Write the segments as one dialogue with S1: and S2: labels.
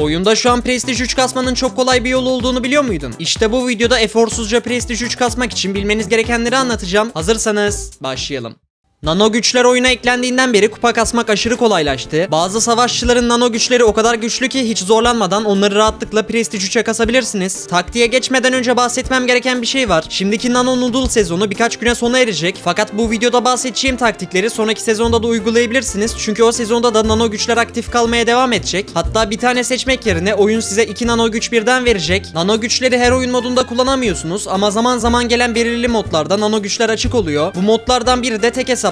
S1: Oyunda şu an Prestige 3 kasmanın çok kolay bir yol olduğunu biliyor muydun? İşte bu videoda eforsuzca Prestige 3 kasmak için bilmeniz gerekenleri anlatacağım. Hazırsanız başlayalım. Nano güçler oyuna eklendiğinden beri kupa kasmak aşırı kolaylaştı. Bazı savaşçıların nano güçleri o kadar güçlü ki hiç zorlanmadan onları rahatlıkla Prestige 3'e kasabilirsiniz. Taktiğe geçmeden önce bahsetmem gereken bir şey var. Şimdiki Nano Noodle sezonu birkaç güne sona erecek. Fakat bu videoda bahsedeceğim taktikleri sonraki sezonda da uygulayabilirsiniz. Çünkü o sezonda da nano güçler aktif kalmaya devam edecek. Hatta bir tane seçmek yerine oyun size 2 nano güç birden verecek. Nano güçleri her oyun modunda kullanamıyorsunuz ama zaman zaman gelen belirli modlarda nano güçler açık oluyor. Bu modlardan biri de tek hesaplaşma.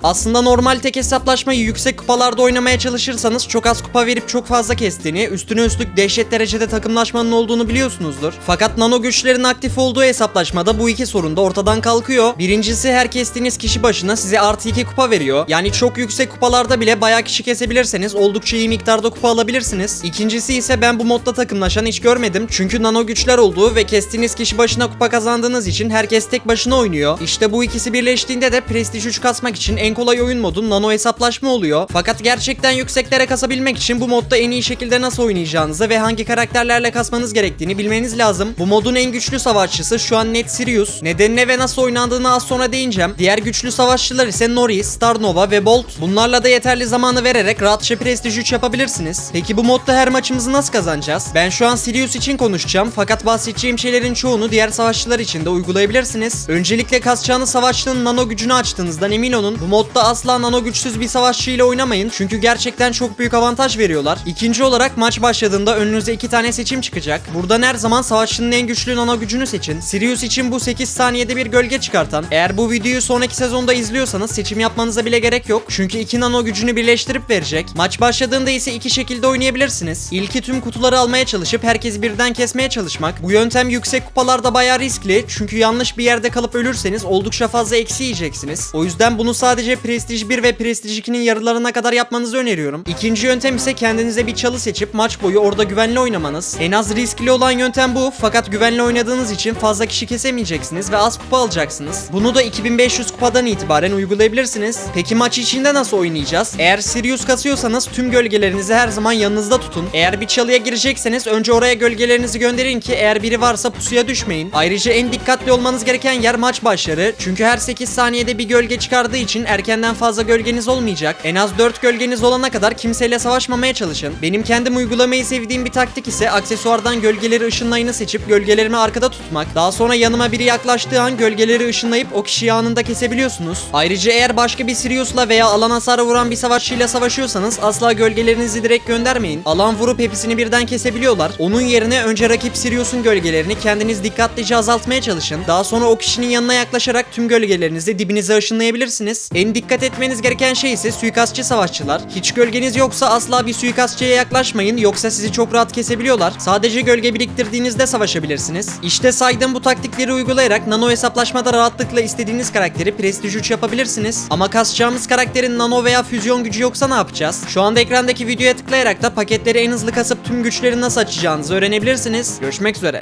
S1: Aslında normal tek hesaplaşmayı yüksek kupalarda oynamaya çalışırsanız çok az kupa verip çok fazla kestiğini, üstüne üstlük dehşet derecede takımlaşmanın olduğunu biliyorsunuzdur. Fakat nano güçlerin aktif olduğu hesaplaşmada bu iki sorun da ortadan kalkıyor. Birincisi, her kestiğiniz kişi başına size artı 2 kupa veriyor. Yani çok yüksek kupalarda bile bayağı kişi kesebilirseniz oldukça iyi miktarda kupa alabilirsiniz. İkincisi ise ben bu modda takımlaşan hiç görmedim. Çünkü nano güçler olduğu ve kestiğiniz kişi başına kupa kazandığınız için herkes tek başına oynuyor. İşte bu ikisi birleştiğinde de Prestige 3 kasmak için en kolay oyun modu nano hesaplaşma oluyor. Fakat gerçekten yükseklere kasabilmek için bu modda en iyi şekilde nasıl oynayacağınızı ve hangi karakterlerle kasmanız gerektiğini bilmeniz lazım. Bu modun en güçlü savaşçısı şu an net Sirius. Nedenine ve nasıl oynandığını az sonra değineceğim. Diğer güçlü savaşçılar ise Nori, Starnova ve Bolt. Bunlarla da yeterli zamanı vererek rahatça Prestige 3 yapabilirsiniz. Peki bu modda her maçımızı nasıl kazanacağız? Ben şu an Sirius için konuşacağım fakat bahsedeceğim şeylerin çoğunu diğer savaşçılar için de uygulayabilirsiniz. Öncelikle kasacağınız savaşçının nano gücünü açtığınızdan emin olun. Bu modda asla nano güçsüz bir savaşçı ile oynamayın çünkü gerçekten çok büyük avantaj veriyorlar. İkinci olarak maç başladığında önünüze 2 tane seçim çıkacak. Buradan her zaman savaşçının en güçlü nano gücünü seçin. Sirius için bu 8 saniyede bir gölge çıkartan. Eğer bu videoyu sonraki sezonda izliyorsanız seçim yapmanıza bile gerek yok. Çünkü 2 nano gücünü birleştirip verecek. Maç başladığında ise iki şekilde oynayabilirsiniz. İlki tüm kutuları almaya çalışıp herkesi birden kesmeye çalışmak. Bu yöntem yüksek kupalarda bayağı riskli. Çünkü yanlış bir yerde kalıp ölürseniz oldukça fazla eksi yiyeceksiniz. O yüzden bunu sadece Prestige 1 ve Prestige 2'nin yarılarına kadar yapmanızı öneriyorum. İkinci yöntem ise kendinize bir çalı seçip maç boyu orada güvenli oynamanız. En az riskli olan yöntem bu fakat güvenli oynadığınız için fazla kişi kesemeyeceksiniz ve az kupa alacaksınız. Bunu da 2500 kupadan itibaren uygulayabilirsiniz. Peki maç içinde nasıl oynayacağız? Eğer Sirius kasıyorsanız tüm gölgelerinizi her zaman yanınızda tutun. Eğer bir çalıya girecekseniz önce oraya gölgelerinizi gönderin ki eğer biri varsa pusuya düşmeyin. Ayrıca en dikkatli olmanız gereken yer maç başları. Çünkü her 8 saniyede bir gölge çıkardığı için erkenden fazla gölgeniz olmayacak. En az 4 gölgeniz olana kadar kimseyle savaşmamaya çalışın. Benim kendim uygulamayı sevdiğim bir taktik ise aksesuardan gölgeleri ışınlayını seçip gölgelerimi arkada tutmak. Daha sonra yanıma biri yaklaştığı an gölgeleri ışınlayıp o kişiyi anında kesebiliyorsunuz. Ayrıca eğer başka bir Sirius'la veya alan hasarı vuran bir savaşçıyla savaşıyorsanız asla gölgelerinizi direkt göndermeyin. Alan vurup hepsini birden kesebiliyorlar. Onun yerine önce rakip Sirius'un gölgelerini kendiniz dikkatlice azaltmaya çalışın. Daha sonra o kişinin yanına yaklaşarak tüm gölgelerinizi dibinize ışınlayabilirsiniz. En dikkat etmeniz gereken şey ise suikastçı savaşçılar. Hiç gölgeniz yoksa asla bir suikastçıya yaklaşmayın yoksa sizi çok rahat kesebiliyorlar. Sadece gölge biriktirdiğinizde savaşabilirsiniz. İşte saydığım bu taktikleri uygulayarak nano hesaplaşmada rahatlıkla istediğiniz karakteri Prestige 3 yapabilirsiniz. Ama kasacağımız karakterin nano veya füzyon gücü yoksa ne yapacağız? Şu anda ekrandaki videoya tıklayarak da paketleri en hızlı kasıp tüm güçleri nasıl açacağınızı öğrenebilirsiniz. Görüşmek üzere.